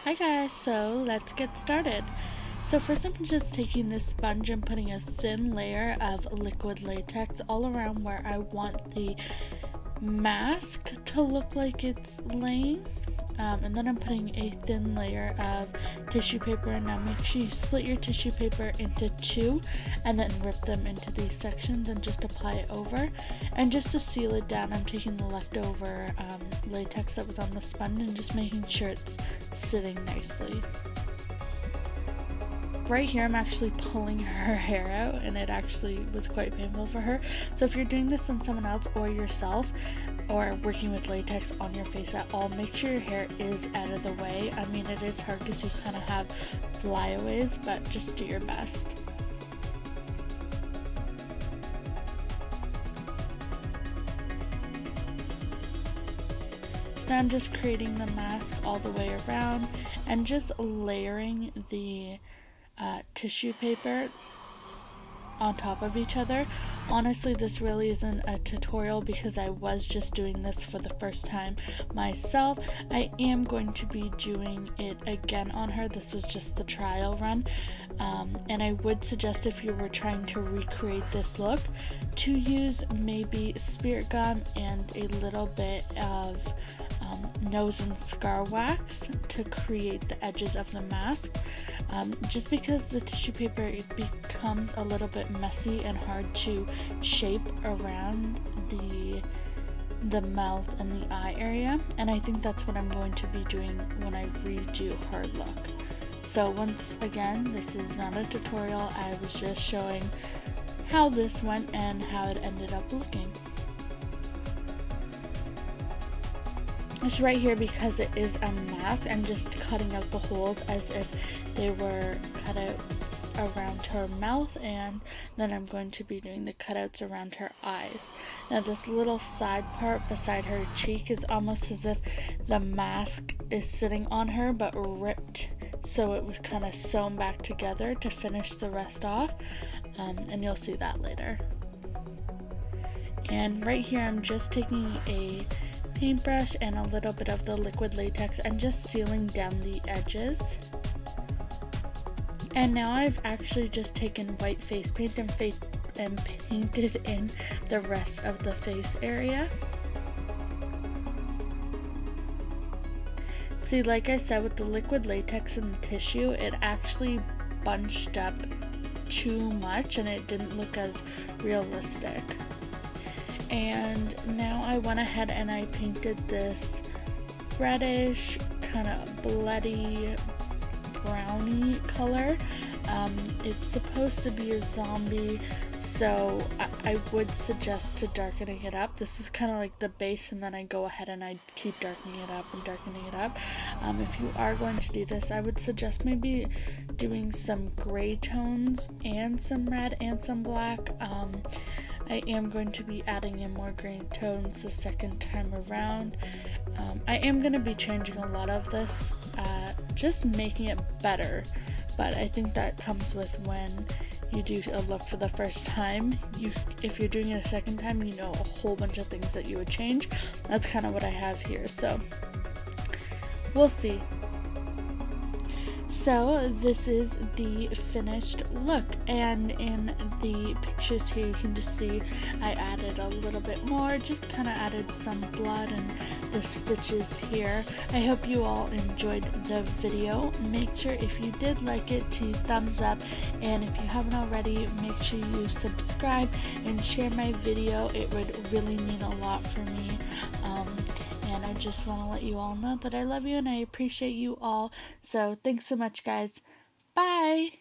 Hi guys, so let's get started. So first I'm just taking this sponge and putting a thin layer of liquid latex all around where I want the mask to look like it's laying. And then I'm putting a thin layer of tissue paper. Now make sure you split your tissue paper into two and then rip them into these sections and just apply it over. And just to seal it down, I'm taking the leftover latex that was on the sponge and just making sure it's sitting nicely. Right here I'm actually pulling her hair out and it actually was quite painful for her. So if you're doing this on someone else or yourself, or working with latex on your face at all, make sure your hair is out of the way. I mean, it is hard because you kind of have flyaways, but just do your best. So now I'm just creating the mask all the way around and just layering the tissue paper on top of each other. Honestly, this really isn't a tutorial because I was just doing this for the first time myself. I am going to be doing it again on her. This was just the trial run. And I would suggest, if you were trying to recreate this look, to use maybe spirit gum and a little bit of nose and scar wax to create the edges of the mask. Just because the tissue paper, it becomes a little bit messy and hard to shape around the mouth and the eye area, and I think that's what I'm going to be doing when I redo her look. So once again, this is not a tutorial, I was just showing how this went and how it ended up looking. This right here, because it is a mask, I'm just cutting out the holes as if they were cutouts around her mouth, and then I'm going to be doing the cutouts around her eyes. Now this little side part beside her cheek is almost as if the mask is sitting on her but ripped, so it was kind of sewn back together to finish the rest off, and you'll see that later. And right here I'm just taking a paintbrush and a little bit of the liquid latex and just sealing down the edges. And now I've actually just taken white face paint and painted in the rest of the face area. See, like I said, with the liquid latex and the tissue, it actually bunched up too much and it didn't look as realistic. And now I went ahead and I painted this reddish, kind of bloody, browny color. It's supposed to be a zombie, so I would suggest to darkening it up. This is kind of like the base, and then I go ahead and I keep darkening it up and darkening it up. If you are going to do this, I would suggest maybe doing some gray tones and some red and some black. I am going to be adding in more green tones the second time around. I am going to be changing a lot of this, just making it better, but I think that comes with when you do a look for the first time. If you're doing it a second time, you know a whole bunch of things that you would change. That's kind of what I have here, so we'll see. So this is the finished look, and in the pictures here you can just see I added a little bit more, just kind of added some blood and the stitches here. I hope you all enjoyed the video. Make sure, if you did like it, to thumbs up, and if you haven't already, make sure you subscribe and share my video. It would really mean a lot for me. And I just want to let you all know that I love you and I appreciate you all. So thanks so much, guys. Bye!